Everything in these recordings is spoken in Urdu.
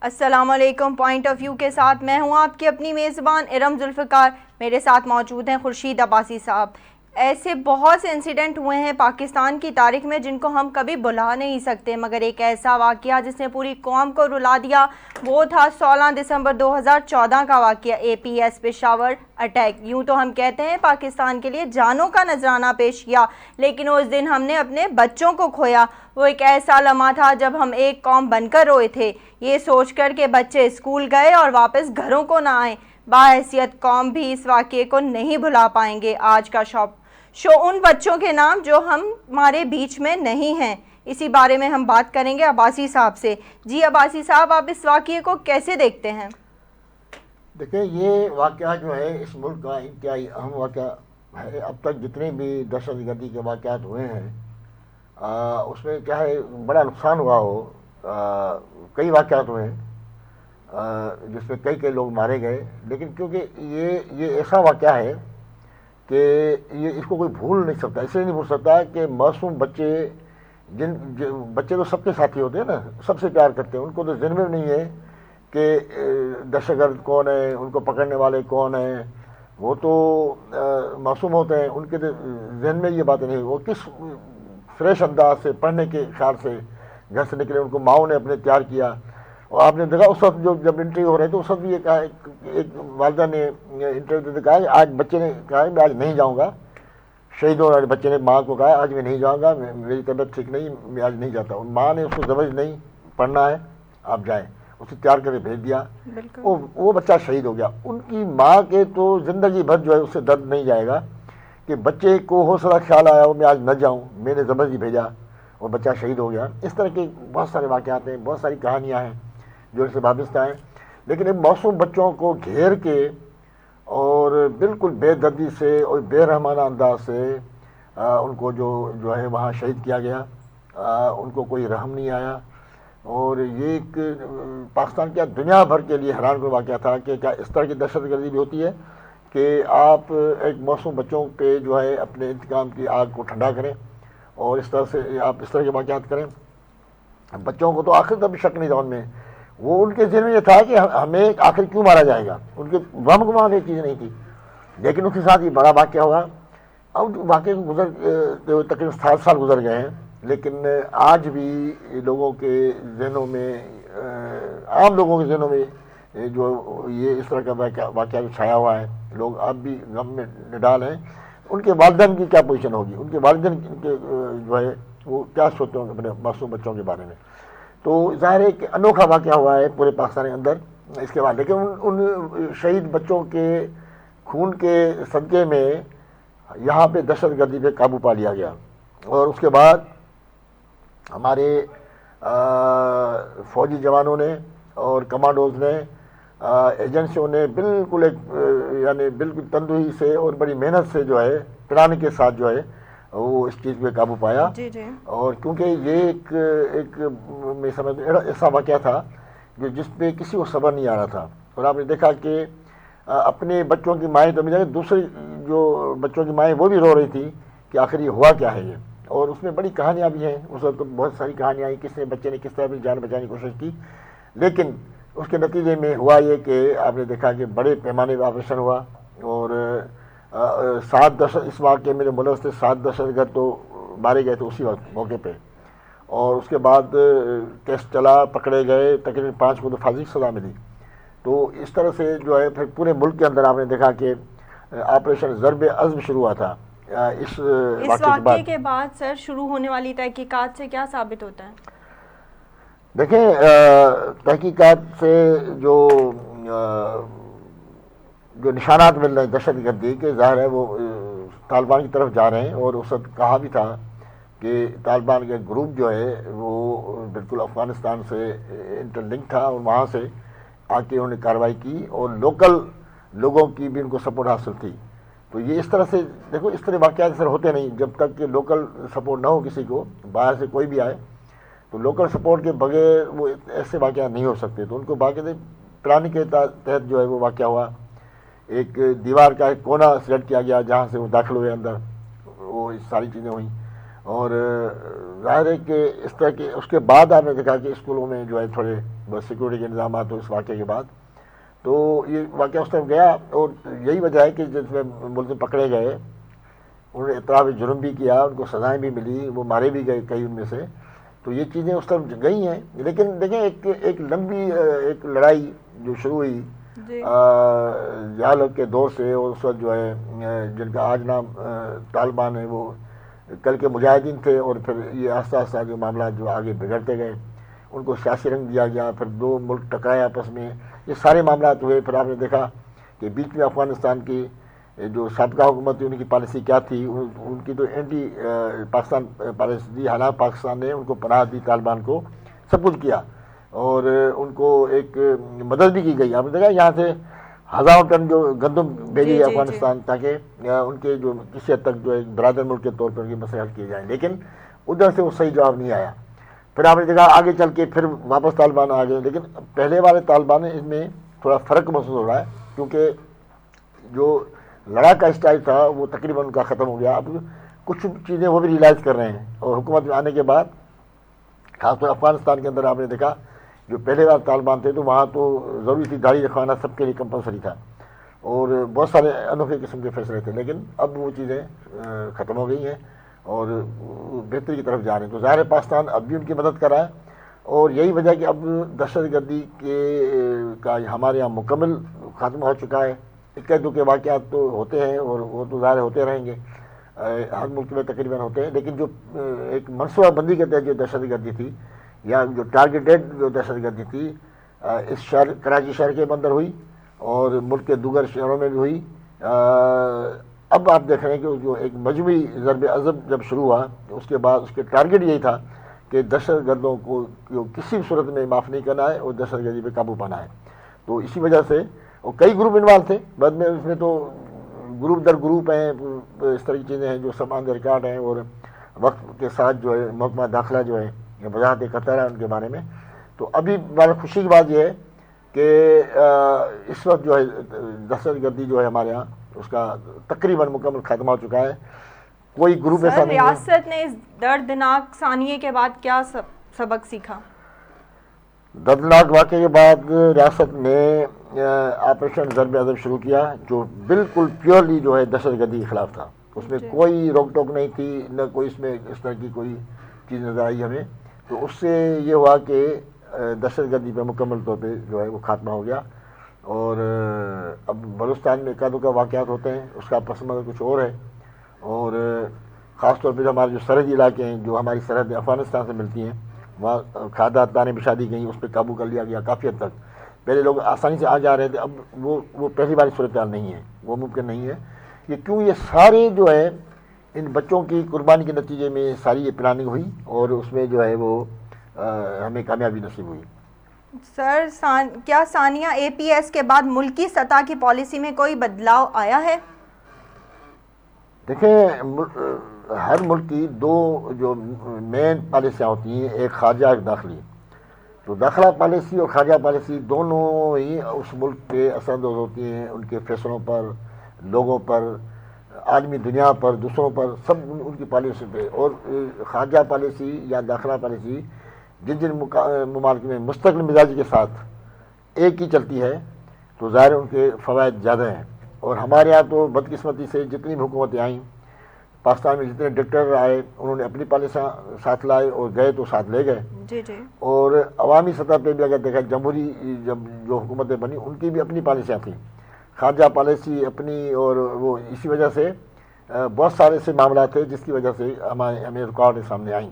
السلام علیکم۔ پوائنٹ آف ویو کے ساتھ میں ہوں آپ کی اپنی میزبان ارم ذوالفقار۔ میرے ساتھ موجود ہیں خورشید عباسی صاحب۔ ایسے بہت سے انسیڈنٹ ہوئے ہیں پاکستان کی تاریخ میں جن کو ہم کبھی بھلا نہیں سکتے، مگر ایک ایسا واقعہ جس نے پوری قوم کو رلا دیا وہ تھا 16 دسمبر 2014 کا واقعہ، اے پی ایس پشاور اٹیک۔ یوں تو ہم کہتے ہیں پاکستان کے لیے جانوں کا نذرانہ پیش کیا، لیکن اس دن ہم نے اپنے بچوں کو کھویا۔ وہ ایک ایسا لمحہ تھا جب ہم ایک قوم بن کر روئے تھے، یہ سوچ کر کہ بچے اسکول گئے اور واپس گھروں کو نہ آئیں۔ باحیثیت قوم بھی اس واقعے کو نہیں بھلا پائیں گے۔ آج کا شو ان بچوں کے نام جو ہمارے بیچ میں نہیں ہیں، اسی بارے میں ہم بات کریں گے عباسی صاحب سے۔ جی عباسی صاحب، آپ اس واقعے کو کیسے دیکھتے ہیں؟ دیکھیں، یہ واقعہ جو ہے اس ملک کا انتہائی اہم واقعہ ہے۔ اب تک جتنے بھی دہشت گردی کے واقعات ہوئے ہیں اس میں چاہے بڑا نقصان ہوا ہو، کئی واقعات ہوئے ہیں جس میں کئی لوگ مارے گئے، لیکن کیونکہ یہ ایسا واقعہ ہے کہ یہ اس کو کوئی بھول نہیں سکتا، اس لیے نہیں بھول سکتا کہ معصوم بچے بچے تو سب کے ساتھی ہوتے ہیں نا، سب سے پیار کرتے ہیں، ان کو تو ذہن میں نہیں ہے کہ دہشت گرد کون ہے، ان کو پکڑنے والے کون ہیں، وہ تو معصوم ہوتے ہیں، ان کے ذہن میں یہ باتیں نہیں۔ وہ کس فریش انداز سے پڑھنے کے خیال سے گھر سے نکلے، ان کو ماؤں نے اپنے تیار کیا۔ اور آپ نے دیکھا اس وقت جب انٹرویو ہو رہے تھے اس وقت بھی یہ کہا، ایک والدہ نے انٹرویو دیتے کہا کہ آج بچے نے کہا میں آج نہیں جاؤں گا، شہیدوں والے بچے نے ماں کو کہا آج میں نہیں جاؤں گا، میری طبیعت ٹھیک نہیں، میں آج نہیں جاتا ہوں۔ ماں نے اس کو زبردستی نہیں پڑھنا ہے آپ جائیں، اسے تیار کر کے بھیج دیا، وہ بچہ شہید ہو گیا۔ ان کی ماں کے تو زندگی بھر جو ہے اس سے درد نہیں جائے گا کہ بچے کو حوصلہ خیال آیا ہو میں آج نہ جاؤں، میں نے زبردستی بھیجا اور بچہ شہید ہو گیا۔ اس طرح کے بہت سارے واقعات ہیں، بہت ساری کہانیاں ہیں جو اس سے وابستہ ہیں، لیکن ان معصوم بچوں کو گھیر کے اور بالکل بے دردی سے اور بے رحمانہ انداز سے ان کو جو ہے وہاں شہید کیا گیا، ان کو کوئی رحم نہیں آیا۔ اور یہ ایک پاکستان کیا دنیا بھر کے لیے حیران کن واقعہ تھا کہ کیا اس طرح کی دہشت گردی بھی ہوتی ہے کہ آپ ایک معصوم بچوں پہ جو ہے اپنے انتقام کی آگ کو ٹھنڈا کریں اور اس طرح سے آپ اس طرح کے واقعات کریں۔ بچوں کو تو آخر تک بھی شک نہیں تھا ان میں، وہ ان کے ذہن میں یہ تھا کہ ہمیں آخر کیوں مارا جائے گا، ان کے غم کو وہاں یہ چیز نہیں تھی۔ لیکن اس کے ساتھ یہ بڑا واقعہ ہوا۔ اب واقعے کو گزر تقریباً 7 سال گزر گئے ہیں، لیکن آج بھی لوگوں کے ذہنوں میں، عام لوگوں کے ذہنوں میں جو یہ اس طرح کا واقعہ جو چھایا ہوا ہے، لوگ اب بھی غم میں نڈال ہیں۔ ان کے والدین کی کیا پوزیشن ہوگی، ان کے والدین کے جو ہے وہ کیا سوچتے ہوں گے اپنے معصوم بچوں کے بارے میں۔ تو ظاہر ہے کہ انوکھا واقعہ ہوا ہے پورے پاکستان کے اندر اس کے بعد، لیکن ان شہید بچوں کے خون کے صدقے میں یہاں پہ دہشت گردی پہ قابو پا لیا گیا۔ اور اس کے بعد ہمارے فوجی جوانوں نے اور کمانڈوز نے، ایجنسیوں نے بالکل یعنی بالکل تندرستی سے اور بڑی محنت سے جو ہے پلان کے ساتھ جو ہے وہ اس چیز پہ قابو پایا۔ اور کیونکہ یہ ایک میں سمجھتا ہوں ایسا واقعہ تھا جس پہ کسی کو صبر نہیں آ رہا تھا، اور آپ نے دیکھا کہ اپنے بچوں کی مائیں تو مجھے دوسری جو بچوں کی مائیں وہ بھی رو رہی تھی کہ آخر یہ ہوا کیا ہے یہ۔ اور اس میں بڑی کہانیاں بھی ہیں، اس وقت بہت ساری کہانیاں آئیں، بچے نے کس طرح اپنی جان بچانے کی کوشش کی، لیکن اس کے نتیجے میں ہوا یہ کہ آپ نے دیکھا کہ بڑے پیمانے پہ آپریشن ہوا، اور 7 دہشت اس واقعے میں ملوث تھے، 7 دہشت گرد تو مارے گئے تھے اسی وقت موقع پہ، اور اس کے بعد کیس چلا، پکڑے گئے، تقریباً 5 کو تو پھانسی کی سزا ملی۔ تو اس طرح سے جو ہے پھر پورے ملک کے اندر آپ نے دیکھا کہ آپریشن ضرب عزم شروع ہوا تھا اس واقعے کے بعد۔ سر، شروع ہونے والی تحقیقات سے کیا ثابت ہوتا ہے؟ دیکھیں، تحقیقات سے جو نشانات مل رہے ہیں دہشت گردی کے، ظاہر ہے وہ طالبان کی طرف جا رہے ہیں، اور اس وقت کہا بھی تھا کہ طالبان کا گروپ جو ہے وہ بالکل افغانستان سے انٹر لنک تھا، اور وہاں سے آ کے انہوں نے کارروائی کی، اور لوکل لوگوں کی بھی ان کو سپورٹ حاصل تھی۔ تو یہ اس طرح سے دیکھو، اس طرح واقعات سر ہوتے نہیں جب تک کہ لوکل سپورٹ نہ ہو کسی کو، باہر سے کوئی بھی آئے تو لوکل سپورٹ کے بغیر وہ ایسے واقعات نہیں ہو سکتے۔ تو ان کو باقاعدہ پلاننگ کے تحت جو ہے وہ واقعہ ہوا۔ ایک دیوار کا ایک کونا سلیکٹ کیا گیا جہاں سے وہ داخل ہوئے اندر، وہ ساری چیزیں ہوئیں، اور ظاہر ہے کہ اس طرح کے اس کے بعد آپ نے دیکھا کہ اسکولوں میں جو ہے تھوڑے بس سیکورٹی کے انتظامات ہو اس واقعے کے بعد، تو یہ واقعہ اس طرف گیا، اور یہی وجہ ہے کہ جس میں ملزم پکڑے گئے انہوں نے اعتراف جرم بھی کیا، ان کو سزائیں بھی ملی، وہ مارے بھی گئے کئی ان میں سے، تو یہ چیزیں اس طرف گئی ہیں۔ لیکن دیکھیں ایک لمبی ایک لڑائی جو شروع ہوئی جہالت کے دور سے، اور اس وقت جو ہے جن کا آج نام طالبان ہے، وہ کل کے مجاہدین تھے، اور پھر یہ آہستہ آہستہ جو معاملات جو آگے بگڑتے گئے، ان کو سیاسی رنگ دیا گیا، پھر دو ملک ٹکرائے آپس میں، یہ سارے معاملات ہوئے۔ پھر آپ نے دیکھا کہ بیچ میں افغانستان کی جو سابقہ حکومت تھی ان کی پالیسی کیا تھی، ان کی تو اینٹی پاکستان پالیسی تھی، حالانکہ پاکستان نے ان کو پناہ دی، طالبان کو سب کچھ کیا، اور ان کو ایک مدد بھی کی گئی۔ آپ نے دیکھا یہاں سے ہزاروں ٹن جو گندم بھیجی ہے افغانستان، تاکہ ان کے جو کسی حد تک جو ایک برادر ملک کے طور پر ان کے مسئلے حل کیے جائیں، لیکن ادھر سے وہ صحیح جواب نہیں آیا۔ پھر آپ نے دیکھا آگے چل کے پھر واپس طالبان آ گئے، لیکن پہلے والے طالبان اس میں تھوڑا فرق محسوس ہو رہا ہے، کیونکہ جو لڑا کا اسٹائل تھا وہ تقریباً ان کا ختم ہو گیا۔ اب کچھ چیزیں وہ بھی ریلائز کر رہے ہیں، اور حکومت میں آنے کے بعد خاص طور افغانستان کے اندر آپ نے دیکھا جو پہلے بار طالبان تھے تو وہاں تو ضروری تھی داڑھی رکھوانا، سب کے لیے کمپلسری تھا، اور بہت سارے انوکھے قسم کے فیصلے تھے، لیکن اب وہ چیزیں ختم ہو گئی ہیں اور بہتری کی طرف جا رہے ہیں۔ تو ظاہر پاکستان اب بھی ان کی مدد کر رہا ہے، اور یہی وجہ کہ اب دہشت گردی کا ہمارے یہاں مکمل خاتمہ ہو چکا ہے۔ اکا دکے واقعات تو ہوتے ہیں، اور وہ تو ظاہر ہوتے رہیں گے، ہر ملک میں تقریباً ہوتے ہیں، لیکن جو ایک منصوبہ بندی کے تحت جو دہشت گردی تھی، یا جو ٹارگیٹڈ جو دہشت گردی تھی، اس شہر کراچی شہر کے اندر ہوئی، اور ملک کے دیگر شہروں میں بھی ہوئی۔ اب آپ دیکھ رہے ہیں کہ جو ایک مجموعی ضرب عضب جب شروع ہوا، اس کے بعد اس کے ٹارگیٹ یہی تھا کہ دہشت گردوں کو کسی بھی صورت میں معاف نہیں کرنا ہے، اور دہشت گردی پہ قابو پانا ہے۔ تو اسی وجہ سے اور کئی گروپ انوالو تھے، بعد میں اس میں تو گروپ در گروپ ہیں، اس طرح کی چیزیں ہیں جو سب آن دا ریکارڈ ہیں، اور وقت کے ساتھ جو ہے محکمہ داخلہ جو ہے وضاحت کرتا رہا ان کے بارے میں۔ تو ابھی بڑا خوشی کی بات یہ ہے کہ اس وقت جو ہے دہشت گردی جو ہے ہمارے یہاں اس کا تقریباً مکمل خاتمہ ہو چکا ہے، کوئی گروپ ایسا نہیں ہے۔ ریاست نے اس دردناک ثانیے کے بعد کیا سبق سیکھا؟ دردناک واقعے کے بعد ریاست نے آپریشن ضرب عضب شروع کیا، جو بالکل پیورلی جو ہے دہشت گردی کے خلاف تھا، اس میں کوئی روک ٹوک نہیں تھی، نہ کوئی اس میں اس طرح کی کوئی چیز نظر آئی ہمیں۔ تو اس سے یہ ہوا کہ دہشت گردی پہ مکمل طور پہ جو ہے وہ خاتمہ ہو گیا، اور اب بلوچستان میں اکا دکا واقعات ہوتے ہیں، اس کا پس منظر کچھ اور ہے، اور خاص طور پہ جو ہمارے جو سرحدی علاقے ہیں، جو ہماری سرحدیں افغانستان سے ملتی ہیں، وہاں کھادات دانے بچھا دی گئیں، اس پہ قابو کر لیا گیا کافی حد تک۔ پہلے لوگ آسانی سے آ جا رہے تھے، اب وہ پہلی بار صورتحال نہیں ہے، وہ ممکن نہیں ہے۔ یہ کیوں؟ یہ سارے جو ہے ان بچوں کی قربانی کے نتیجے میں ساری یہ پلاننگ ہوئی، اور اس میں جو ہے وہ ہمیں کامیابی نصیب ہوئی۔ سر کیا ثانیہ اے پی ایس کے بعد ملکی سطح کی پالیسی میں کوئی بدلاؤ آیا ہے؟ دیکھیں، ہر ملک کی دو جو مین پالیسیاں ہوتی ہیں، ایک خارجہ ایک داخلی۔ تو داخلہ پالیسی اور خارجہ پالیسی دونوں ہی اس ملک کے اثر انداز ہوتی ہیں، ان کے فیصلوں پر، لوگوں پر، عالمی دنیا پر، دوسروں پر، سب ان کی پالیسی پہ۔ اور خارجہ پالیسی یا داخلہ پالیسی جن جن ممالک میں مستقل مزاجی کے ساتھ ایک ہی چلتی ہے، تو ظاہر ان کے فوائد زیادہ ہیں۔ اور ہمارے یہاں تو بدقسمتی سے جتنی بھی حکومتیں آئیں، پاکستان میں جتنے ڈکٹیٹر آئے، انہوں نے اپنی پالیسیاں ساتھ لائے، اور گئے تو ساتھ لے گئے۔ جی جی۔ اور عوامی سطح پہ بھی اگر دیکھا، جمہوری جو حکومتیں بنی ان کی بھی اپنی پالیسیاں تھیں، خارجہ پالیسی اپنی، اور وہ اسی وجہ سے بہت سارے سے معاملات تھے جس کی وجہ سے ہمیں رکاوٹ سامنے آئیں۔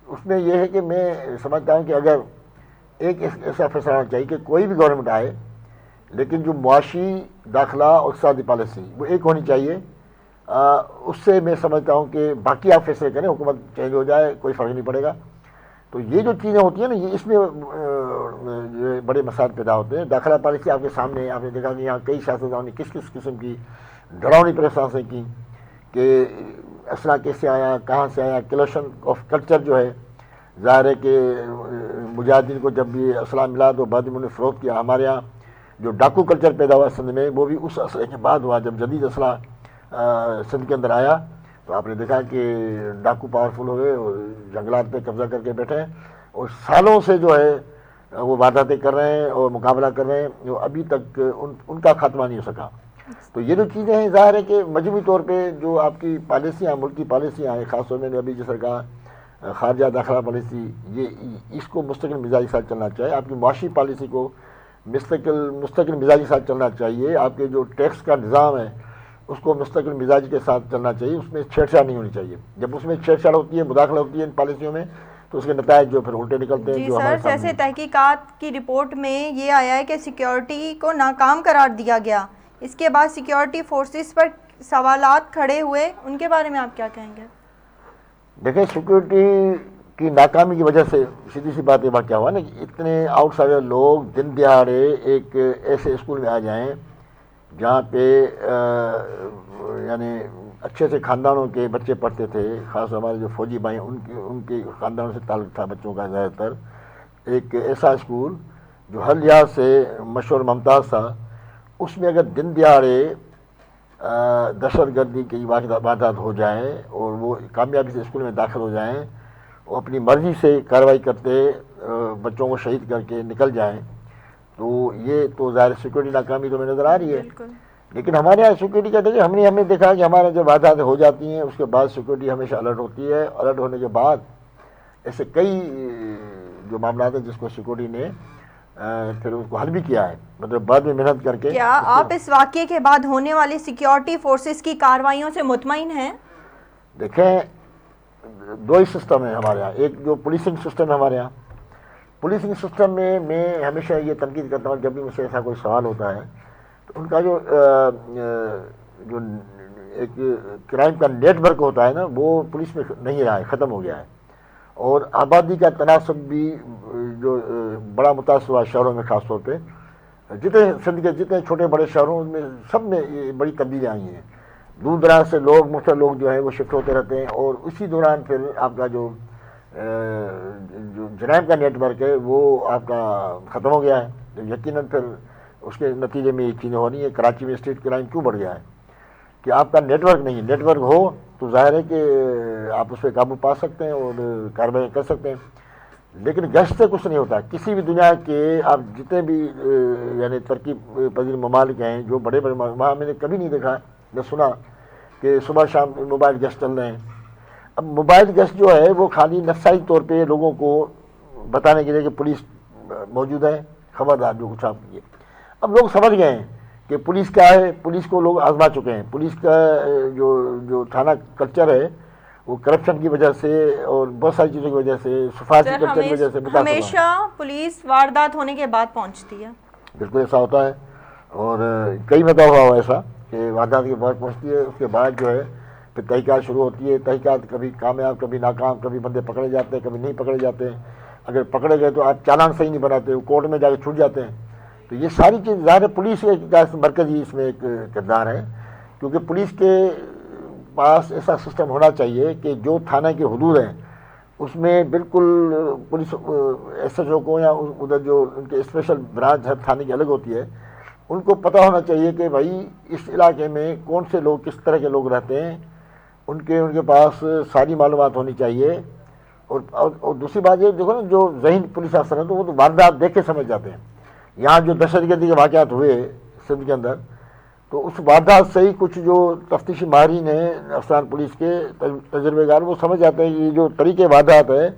اس میں یہ ہے کہ میں سمجھتا ہوں کہ اگر ایک ایسا فیصلہ ہونا چاہیے کہ کوئی بھی گورنمنٹ آئے، لیکن جو معاشی داخلہ اور اقتصادی پالیسی وہ ایک ہونی چاہیے۔ اس سے میں سمجھتا ہوں کہ باقی آپ فیصلے کریں، حکومت چینج ہو جائے کوئی فرق نہیں پڑے گا۔ تو یہ جو چیزیں ہوتی ہیں نا، یہ اس میں بڑے مسائل پیدا ہوتے ہیں۔ داخلہ پالیسی آپ کے سامنے، آپ نے دیکھا کہ یہاں کئی سیاستدانوں نے کس کس قسم کی ڈراؤنی پریفرنسیں کی کہ اسلحہ کیسے آیا، کہاں سے آیا، کلیکشن آف کلچر جو ہے، ظاہر ہے کہ مجاہدین کو جب بھی اسلحہ ملا تو بعد میں انہوں نے فروخت کیا۔ ہمارے یہاں جو ڈاکو کلچر پیدا ہوا سندھ میں، وہ بھی اس اسلحے کے بعد ہوا جب جدید اسلحہ سندھ کے اندر آیا، تو آپ نے دیکھا کہ ڈاکو پاورفل ہوئے اور جنگلات پہ قبضہ کر کے بیٹھے ہیں اور سالوں سے جو ہے وہ وارداتیں کر رہے ہیں اور مقابلہ کر رہے ہیں، جو ابھی تک ان کا خاتمہ نہیں ہو سکا. تو یہ جو چیزیں ہیں ظاہر ہے کہ مجموعی طور پہ جو آپ کی پالیسیاں، ملک کی پالیسیاں ہیں، خاص طور میں ابھی جس سرکار خارجہ داخلہ پالیسی، یہ اس کو مستقل مزاجی ساتھ چلنا چاہیے. آپ کی معاشی پالیسی کو مستقل مزاجی ساتھ چلنا چاہیے. آپ کے جو ٹیکس کا نظام ہے اس کو مستقل مزاج کے ساتھ چلنا چاہیے. اس میں چھیڑ چھاڑ نہیں ہونی چاہیے. جب اس میں چھیڑ چھاڑ ہوتی ہے، مداخلہ ہوتی ہے ان پالیسیوں میں، تو اس کے نتائج جو پھر الٹے نکلتے ہیں. جی جو سر، ہمارے جیسے سامنے تحقیقات کی رپورٹ میں یہ آیا ہے کہ سیکیورٹی کو ناکام قرار دیا گیا، اس کے بعد سیکیورٹی فورسز پر سوالات کھڑے ہوئے، ان کے بارے میں آپ کیا کہیں گے؟ دیکھیں، سیکورٹی کی ناکامی کی وجہ سے سیدھی سی بات یہ واقعہ ہوا نا کہ اتنے آؤٹ سائڈر لوگ دن دیہڑے ایک ایسے اسکول میں آ جائیں جہاں پہ یعنی اچھے سے خاندانوں کے بچے پڑھتے تھے. خاص ہمارے جو فوجی بھائی ان کے خاندانوں سے تعلق تھا بچوں کا زیادہ تر. ایک ایسا اسکول جو ہر لحاظ سے مشہور ممتاز تھا، اس میں اگر دن دیہڑے دہشت گردی کی واردات ہو جائیں اور وہ کامیابی سے اسکول میں داخل ہو جائیں، وہ اپنی مرضی سے کارروائی کرتے بچوں کو شہید کر کے نکل جائیں، تو یہ تو ظاہر سیکورٹی ناکامی تو میں نظر آ رہی ہے. لیکن ہمارے یہاں سیکورٹی کا دیکھیں، ہم نے دیکھا کہ ہمارے جب وارداتیں ہو جاتی ہیں اس کے بعد سیکورٹی ہمیشہ الرٹ ہوتی ہے. الرٹ ہونے کے بعد ایسے کئی جو معاملات ہیں جس کو سیکورٹی نے پھر اس کو حل بھی کیا ہے، مطلب بعد میں محنت کر کے. کیا آپ اس واقعے کے بعد ہونے والی سیکیورٹی فورسز کی کارروائیوں سے مطمئن ہیں؟ دیکھیں، دو ہی سسٹم ہیں ہمارے یہاں. ایک جو پولیسنگ سسٹم ہے ہمارے یہاں، پولیسنگ سسٹم میں میں ہمیشہ یہ تنقید کرتا ہوں جب بھی مجھ سے ایسا کوئی سوال ہوتا ہے تو ان کا جو ایک کرائم کا نیٹ ورک ہوتا ہے نا، وہ پولیس میں نہیں رہا ہے، ختم ہو گیا ہے. اور آبادی کا تناسب بھی جو بڑا متاثر ہوا شہروں میں، خاص طور پہ جتنے سندھ کے جتنے چھوٹے بڑے شہروں میں سب میں یہ بڑی تبدیلیاں آئی ہیں. دور دراز سے لوگ، مختلف لوگ جو ہیں وہ شفٹ ہوتے رہتے ہیں اور اسی دوران پھر آپ کا جو جرائم کا نیٹ ورک ہے وہ آپ کا ختم ہو گیا ہے. یقیناً پھر اس کے نتیجے میں یہ چیزیں ہو رہی ہیں. کراچی میں اسٹریٹ کرائم کیوں بڑھ گیا ہے؟ کہ آپ کا نیٹ ورک نہیں ہے. نیٹ ورک ہو تو ظاہر ہے کہ آپ اس پہ قابو پا سکتے ہیں اور کارروائی کر سکتے ہیں. لیکن گشت سے کچھ نہیں ہوتا. کسی بھی دنیا کے آپ جتنے بھی یعنی ترقی پذیر ممالک ہیں، جو بڑے بڑے وہاں میں نے کبھی نہیں دیکھا نہ سنا کہ صبح شام موبائل گشت چل رہے ہیں. اب موبائل گشت جو ہے وہ خالی نفسائی طور پہ لوگوں کو بتانے کے لیے کہ پولیس موجود ہے، خبردار جو کچھ آپ کیے. اب لوگ سمجھ گئے ہیں کہ پولیس کیا ہے. پولیس کو لوگ آزما چکے ہیں. پولیس کا جو تھانہ کلچر ہے وہ کرپشن کی وجہ سے اور بہت ساری چیزوں کی وجہ سے، سفارشی کلچر کی وجہ سے ہمیشہ پولیس واردات ہونے کے بعد پہنچتی ہے. بالکل ایسا ہوتا ہے اور کئی مرتبہ ہوا ہوا ایسا کہ واردات کے بعد پہنچتی ہے. اس کے بعد جو ہے پھر تحقیقات شروع ہوتی ہے. تحقیقات کبھی کامیاب، کبھی ناکام، کبھی بندے پکڑے جاتے ہیں، کبھی نہیں پکڑے جاتے ہیں. اگر پکڑے گئے تو آپ چالان صحیح نہیں بناتے، وہ کورٹ میں جا کے چھوٹ جاتے ہیں. تو یہ ساری چیز ظاہر پولیس کا مرکزی اس میں ایک کردار ہے، کیونکہ پولیس کے پاس ایسا سسٹم ہونا چاہیے کہ جو تھانہ کے حدود ہیں اس میں بالکل پولیس ایس ایچ او کو یا ادھر جو ان کے اسپیشل برانچ ہر تھانے کی الگ ہوتی ہے، ان کو پتہ ہونا چاہیے کہ بھائی اس علاقے میں کون سے لوگ، کس طرح کے لوگ رہتے ہیں. ان کے پاس ساری معلومات ہونی چاہیے. اور دوسری بات یہ دیکھو نا، جو ذہین پولیس افسر ہیں تو وہ تو واردات دیکھ کے سمجھ جاتے ہیں. یہاں جو دہشت گردی کے واقعات ہوئے سندھ کے اندر، تو اس واردات سے ہی کچھ جو تفتیشی ماہرین ہیں، افسران پولیس کے تجربے کار، وہ سمجھ جاتے ہیں کہ یہ جو طریقے واردات ہے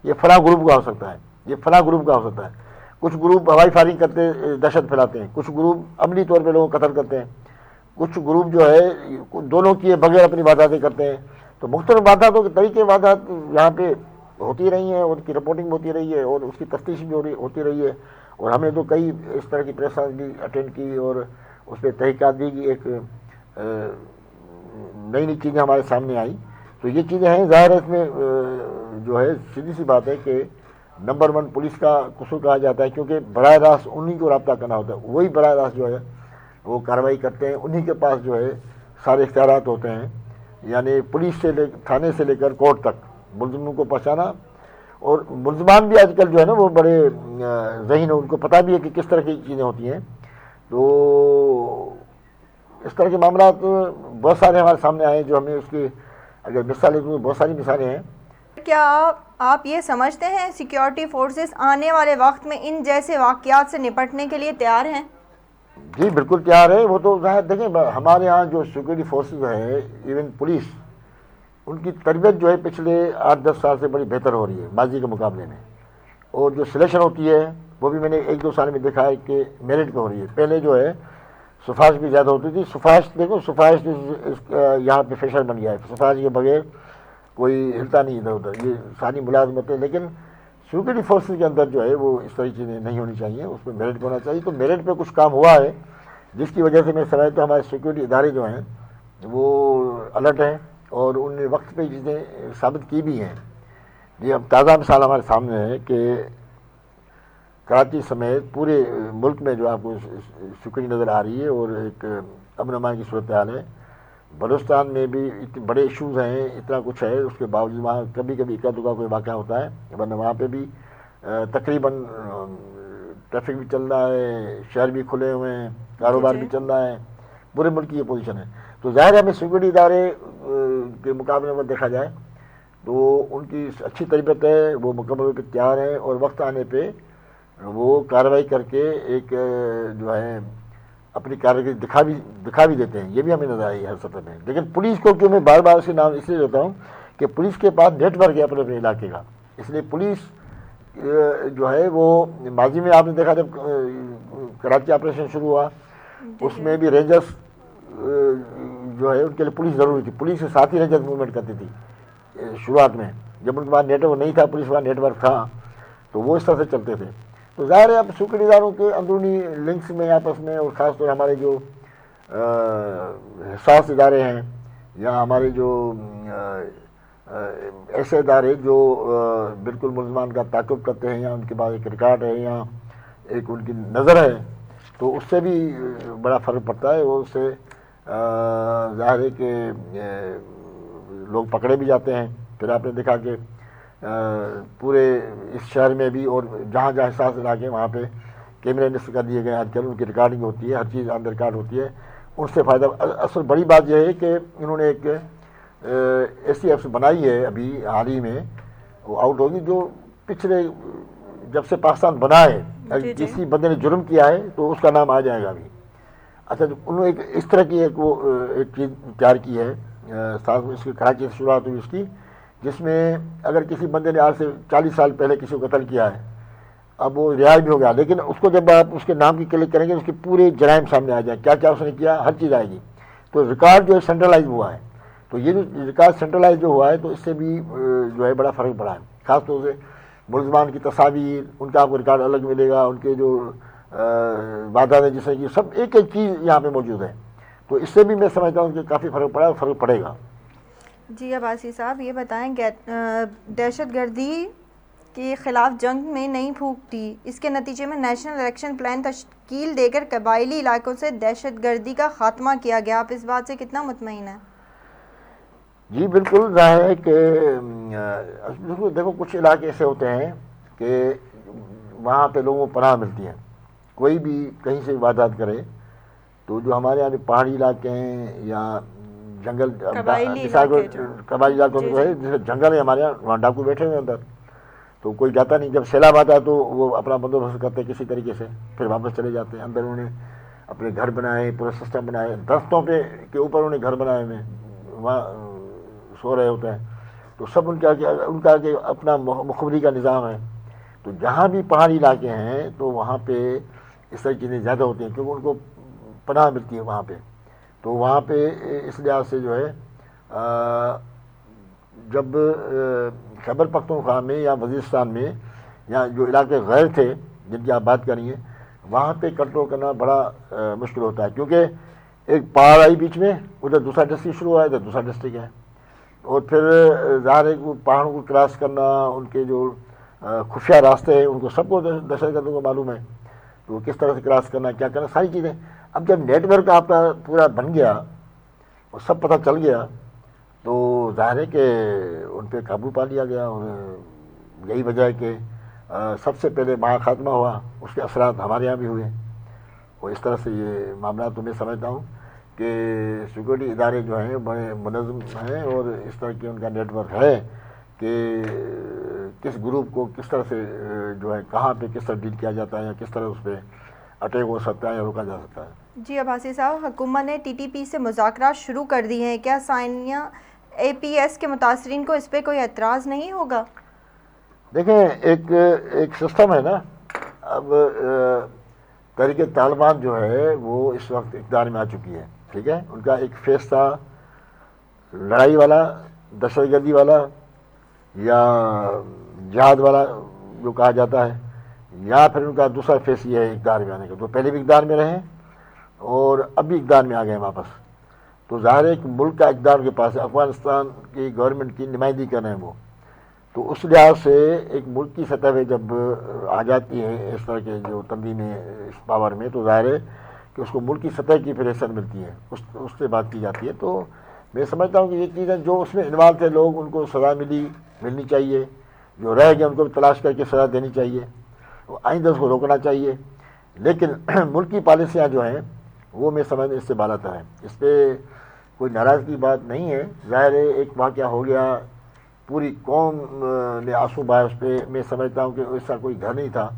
یہ فلاں گروپ کا ہو سکتا ہے، یہ فلاں گروپ کا ہو سکتا ہے. کچھ گروپ ہوائی فائرنگ کرتے دہشت پھیلاتے ہیں، کچھ گروپ عملی طور پہ لوگوں کو قتل کرتے ہیں، کچھ گروپ جو ہے دونوں کیے بغیر اپنی وارداتیں کرتے ہیں. تو مختلف وارداتوں کے طریقے واردات یہاں پہ ہوتی رہی ہیں، ان کی رپورٹنگ ہوتی رہی ہے اور اس کی تفتیش بھی ہوتی رہی ہے. اور ہم نے تو کئی اس طرح کی پریس بھی اٹینڈ کی اور اس پہ تحقیقات بھی کی. ایک نئی نئی چیزیں ہمارے سامنے آئی. تو یہ چیزیں ہیں. ظاہر ہے اس میں جو ہے سیدھی سی بات ہے کہ نمبر 1 پولیس کا قصور کہا جاتا ہے، کیونکہ براہ راست انہی کو رابطہ کرنا ہوتا ہے. وہی براہ راست جو ہے وہ کارروائی کرتے ہیں. انہی کے پاس جو ہے سارے اختیارات ہوتے ہیں. یعنی پولیس سے تھانے سے لے کر کورٹ تک ملزموں کو پہنچانا. اور ملزمان بھی آج کل جو ہے نا وہ بڑے ذہین ہیں، ان کو پتہ بھی ہے کہ کس طرح کی چیزیں ہوتی ہیں. تو اس طرح کے معاملات بہت سارے ہمارے سامنے آئے جو ہمیں اس کی اگر مثالیں تو بہت ساری مثالیں ہیں. کیا آپ یہ سمجھتے ہیں سیکیورٹی فورسز آنے والے وقت میں ان جیسے واقعات سے نپٹنے کے لیے تیار ہیں؟ جی بالکل تیار ہے. وہ تو ظاہر دیکھیں ہمارے ہاں جو سیکورٹی فورسز ہیں ایون پولیس ان کی تربیت جو ہے پچھلے 8-10 سال سے بڑی بہتر ہو رہی ہے ماضی کے مقابلے میں. اور جو سلیکشن ہوتی ہے وہ بھی میں نے 1-2 سال میں دیکھا ہے کہ میرٹ پہ ہو رہی ہے. پہلے جو ہے سفارش بھی زیادہ ہوتی تھی. سفارش دیکھو سفارش یہاں پہ فیشن بن گیا ہے. سفارش کے بغیر کوئی ہلتا نہیں ادھر ادھر. یہ ساری ملازمتیں لیکن سیکورٹی فورسز کے اندر جو ہے وہ اس طرح کی چیزیں نہیں ہونی چاہیے. اس میں میرٹ پہ ہونا چاہیے. تو میرٹ پہ کچھ کام ہوا ہے جس کی وجہ سے میں سمجھتا ہوں ہمارے سیکورٹی ادارے جو ہیں وہ الرٹ ہیں اور ان نے وقت پہ چیزیں ثابت کی بھی ہیں. یہ اب تازہ مثال ہمارے سامنے ہے کہ کراچی سمیت پورے ملک میں جو آپ کو سیکورٹی نظر آ رہی ہے اور ایک امن امان کی صورتحال ہے. بلوچستان میں بھی اتنے بڑے ایشوز ہیں, اتنا کچھ ہے, اس کے باوجود وہاں کبھی کبھی اکا دکا کوئی واقعہ ہوتا ہے, ورنہ وہاں پہ بھی تقریباً ٹریفک بھی چل رہا ہے, شہر بھی کھلے ہوئے ہیں, کاروبار بھی چل رہا ہے. پورے ملک کی یہ پوزیشن ہے. تو ظاہر ہے ہمیں سیکورٹی ادارے کے مقابلے میں دیکھا جائے تو ان کی اچھی تربیت ہے, وہ مکمل ہو کے تیار ہیں اور وقت آنے پہ وہ کارروائی کر کے ایک جو ہے اپنی کارکردگی دکھا بھی دیتے ہیں. یہ بھی ہمیں نظر آئی ہے ہر سطح میں. لیکن پولیس کو کیوں میں بار بار اس کے نام اس لیے لیتا ہوں کہ پولیس کے پاس نیٹ ورک ہے اپنے علاقے کا. اس لیے پولیس جو ہے وہ ماضی میں آپ نے دیکھا جب کراچی آپریشن شروع ہوا اس میں بھی رینجرز جو ہے ان کے لیے پولیس ضروری تھی. پولیس کے ساتھ ہی رینجرز موومنٹ کرتی تھی شروعات میں. جب ان کے پاس نیٹ ورک نہیں تھا, پولیس کے پاس نیٹ ورک تھا تو وہ اس طرح سے چلتے تھے. تو ظاہر ہے اب سیکورٹی اداروں کے اندرونی لنکس میں آپس میں, اور خاص طور ہمارے جو حساس ادارے ہیں یا ہمارے جو ایسے ادارے جو بالکل ملزمان کا تعاقب کرتے ہیں یا ان کے بعد ایک ریکارڈ ہے یا ایک ان کی نظر ہے, تو اس سے بھی بڑا فرق پڑتا ہے. اور اس سے ظاہر ہے کہ لوگ پکڑے بھی جاتے ہیں. پھر آپ نے دیکھا کہ پورے اس شہر میں بھی اور جہاں جہاں حساس علاقے وہاں پہ کیمرے نصب کر دیے گئے. آج کل ان کی ریکارڈنگ ہوتی ہے, ہر چیز آن ریکارڈ ہوتی ہے. ان سے فائدہ اصل بڑی بات یہ ہے کہ انہوں نے ایک ایسی ایپس بنائی ہے ابھی حال ہی میں, وہ آؤٹ ہوگی, جو پچھلے جب سے پاکستان بنا ہے اگر کسی بندے نے جرم کیا ہے تو اس کا نام آ جائے گا ابھی. اچھا انہوں نے ایک اس طرح کی ایک چیز تیار کی ہے, ساتھ میں اس کی کراچی سے شروعات ہوئی اس کی, جس میں اگر کسی بندے نے آج سے 40 سال پہلے کسی کو قتل کیا ہے, اب وہ رہا بھی ہو گیا, لیکن اس کو جب آپ اس کے نام کی کلک کریں گے اس کے پورے جرائم سامنے آ جائیں, کیا کیا اس نے کیا, ہر چیز آئے گی. تو ریکارڈ جو ہے سینٹرلائز ہوا ہے. تو یہ جو ریکارڈ سینٹرلائز جو ہوا ہے تو اس سے بھی جو ہے بڑا فرق پڑا ہے. خاص طور سے ملزمان کی تصاویر, ان کا آپ کو ریکارڈ الگ ملے گا, ان کے جو وعدہ ہے جیسے کہ سب ایک ایک چیز یہاں پہ موجود ہے. تو اس سے بھی میں سمجھتا ہوں کہ کافی فرق پڑا ہے اور فرق پڑے گا. جی عباسی صاحب یہ بتائیں, دہشت گردی کے خلاف جنگ میں نہیں پھونکتی, اس کے نتیجے میں نیشنل الیکشن پلان تشکیل دے کر قبائلی علاقوں سے دہشت گردی کا خاتمہ کیا گیا. آپ اس بات سے کتنا مطمئن ہیں؟ جی بالکل ظاہر ہے کہ دیکھو کچھ علاقے ایسے ہوتے ہیں کہ وہاں پہ لوگوں کو پناہ ملتی ہے. کوئی بھی کہیں سے واردات کرے تو جو ہمارے یہاں پہاڑی علاقے ہیں یا جنگل, قبائلی علاقوں میں ہے جیسے جنگل ہے ہمارے یہاں, وہاں ڈاکو بیٹھے ہوئے اندر, تو کوئی جاتا نہیں. جب سیلاب آتا ہے تو وہ اپنا بندوبست کرتے ہیں کسی طریقے سے, پھر واپس چلے جاتے ہیں. اندر انہوں نے اپنے گھر بنائے, پورا سسٹم بنائے, درختوں پہ کے اوپر انہوں نے گھر بنائے ہوئے, وہاں سو رہے ہوتے ہیں. تو سب ان کا اپنا مخبری کا نظام ہے. تو جہاں بھی پہاڑی علاقے ہیں تو وہاں پہ اس طرح چیزیں زیادہ ہوتی ہیں کیونکہ ان کو پناہ ملتی ہے وہاں پہ. تو وہاں پہ اس لحاظ سے جو ہے جب خیبر پختونخوا میں یا وزیرستان میں یا جو علاقے غیر تھے جن کی آپ بات کر رہی ہیں, وہاں پہ کنٹرول کرنا بڑا مشکل ہوتا ہے کیونکہ ایک پہاڑ آئی بیچ میں, ادھر دوسرا ڈسٹرکٹ شروع ہوا ہے, ادھر دوسرا ڈسٹرکٹ ہے, اور پھر ظاہر ہے کہ پہاڑوں کو کراس کرنا, ان کے جو خفیہ راستے ہیں ان کو سب کو دہشت گردوں کو معلوم ہے, تو کس طرح سے کراس کرنا, کیا کرنا, ساری چیزیں. اب جب نیٹ ورک آپ کا پورا بن گیا اور سب پتہ چل گیا تو ظاہر ہے کہ ان پہ قابو پا لیا گیا. اور یہی وجہ ہے کہ سب سے پہلے مہا خاتمہ ہوا, اس کے اثرات ہمارے یہاں بھی ہوئے. اور اس طرح سے یہ معاملات تو میں سمجھتا ہوں کہ سیکورٹی ادارے جو ہیں بڑے منظم ہیں اور اس طرح کی ان کا نیٹ ورک ہے کہ کس گروپ کو کس طرح سے جو ہے کہاں پہ کس طرح ڈیل کیا جاتا ہے یا کس طرح اس پہ اٹیک ہو سکتا ہے یا روکا جا سکتا ہے۔ جی عباسی صاحب، حکومت نے ٹی ٹی پی سے مذاکرات شروع کر دی ہیں، کیا ثانیہ اے پی ایس کے متاثرین کو اس پہ کوئی اعتراض نہیں ہوگا؟ دیکھیں ایک سسٹم ہے نا، اب تحریک طالبان جو ہے وہ اس وقت اقتدار میں آ چکی ہے، ٹھیک ہے، ان کا ایک فیس تھا لڑائی والا، دہشت گردی والا یا جہاد والا جو کہا جاتا ہے، یا پھر ان کا دوسرا فیس یہ ہے اقتدار میں آنے کا، تو پہلے بھی اقتدار میں رہے ہیں اور اب بھی اقتدار میں آ گئے ہیں واپس۔ تو ظاہر ہے کہ ملک کا اقتدار کے پاس ہے، افغانستان کی گورنمنٹ کی نمائندگی کر رہے ہیں وہ، تو اس لحاظ سے ایک ملک کی سطح پہ جب آ جاتی ہے اس طرح کے جو تنظیمیں اس پاور میں، تو ظاہر ہے کہ اس کو ملک کی سطح کی پھر حیثیت ملتی ہے، اس سے بات کی جاتی ہے۔ تو میں سمجھتا ہوں کہ یہ چیزیں جو اس میں انوالو تھے لوگ، ان کو سزا ملنی چاہیے، جو رہ گئے ان کو بھی تلاش کر کے سزا دینی چاہیے، آئندہ اس کو روکنا چاہیے، لیکن ملکی پالیسیاں جو ہیں وہ میں سمجھتا اس سے بالا تر ہیں، اس پہ کوئی ناراضگی کی بات نہیں ہے۔ ظاہر ہے ایک واقعہ ہو گیا، پوری قوم نے آنسو بہائے اس پہ، میں سمجھتا ہوں کہ ایسا کوئی گھر نہیں تھا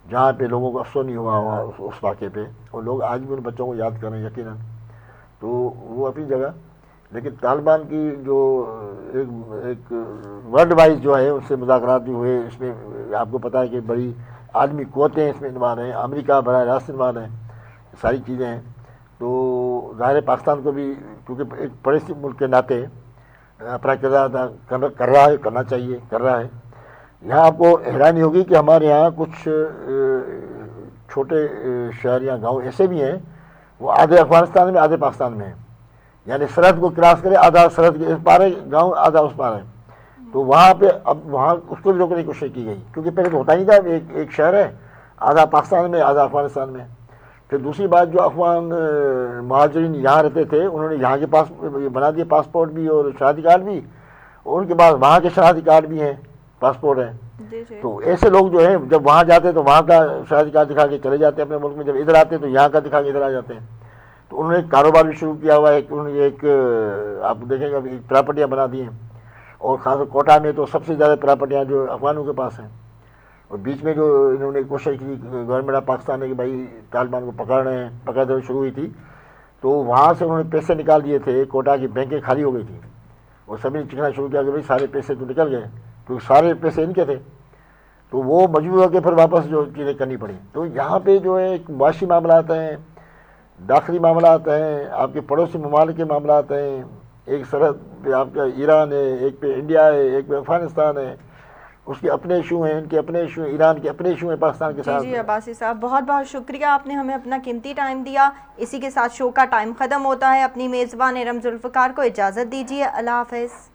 جہاں پہ لوگوں کو افسوس نہیں ہوا اس واقعے پہ، اور لوگ آج بھی ان بچوں کو یاد کر رہے ہیں یقیناً، تو وہ اپنی جگہ۔ لیکن طالبان کی جو ایک ورلڈ وائز جو ہے اس سے مذاکرات بھی ہوئے، اس میں آپ کو پتہ ہے کہ بڑی عالمی قوتیں اس میں انوالو ہیں، امریکہ براہ راست انوالو ہیں، ساری چیزیں ہیں۔ تو ظاہر پاکستان کو بھی کیونکہ ایک بڑے سے ملک کے ناطے اپنا کردار ادا کر رہا ہے، کرنا چاہیے، کر رہا ہے۔ یہاں آپ کو حیرانی ہوگی کہ ہمارے یہاں کچھ چھوٹے شہر یا گاؤں ایسے بھی ہیں، وہ آدھے افغانستان میں آدھے پاکستان میں ہیں، یعنی سرحد کو کراس کرے، آدھا سرحد کے اس پار ہے گاؤں، آدھا اس پار ہے، تو وہاں پہ اب وہاں اس کو بھی روکنے کی کوشش کی گئی، کیونکہ پہلے تو ہوتا نہیں تھا، ایک شہر ہے آدھا پاکستان میں آدھا افغانستان میں۔ پھر دوسری بات، جو افغان مہاجرین یہاں رہتے تھے انہوں نے یہاں کے پاس بنا دیے پاسپورٹ بھی اور شناختی کارڈ بھی، اور ان کے پاس وہاں کے شناختی کارڈ بھی ہیں، پاسپورٹ ہیں۔ تو ایسے لوگ جو ہیں جب وہاں جاتے ہیں تو وہاں کا شناختی کارڈ دکھا کے چلے جاتے ہیں اپنے ملک میں، جب ادھر آتے ہیں تو یہاں کا دکھا کے ادھر آ جاتے ہیں۔ تو انہوں نے ایک کاروبار بھی شروع کیا ہوا ہے، انہوں نے ایک آپ دیکھیں گے ابھی پراپرٹیاں بنا دی ہیں، اور خاص طور کوٹا میں تو سب سے زیادہ پراپرٹیاں جو افغانوں کے پاس ہیں، اور بیچ میں جو انہوں نے کوشش کی گورنمنٹ آف پاکستان نے کہ بھائی طالبان کو پکڑ رہے ہیں، پکڑ شروع ہوئی تھی، تو وہاں سے انہوں نے پیسے نکال دیے تھے، کوٹا کی بینکیں خالی ہو گئی تھیں، اور سبھی نے چکھنا شروع کیا کہ بھائی سارے پیسے تو نکل گئے، کیونکہ سارے پیسے ان کے تھے، تو وہ مجبور ہو کے پھر واپس جو چیزیں کرنی پڑیں۔ تو یہاں پہ جو ہے ایک معاشی معاملات ہیں، داخلی معاملات ہیں، آپ کے پڑوسی ممالک کے معاملات ہیں، ایک سرحد پہ آپ کا ایران ہے، ایک پہ انڈیا ہے، ایک پہ افغانستان ہے، اس کے اپنے ایشو ہیں، ان کے اپنے ایشو ہیں، ایران کے اپنے ایشو ہیں پاکستان کے ساتھ۔ جی عباسی صاحب، بہت بہت شکریہ، آپ نے ہمیں اپنا قیمتی ٹائم دیا۔ اسی کے ساتھ شو کا ٹائم ختم ہوتا ہے۔ اپنی میزبان ارم ذوالفقار کو اجازت دیجیے، اللہ حافظ۔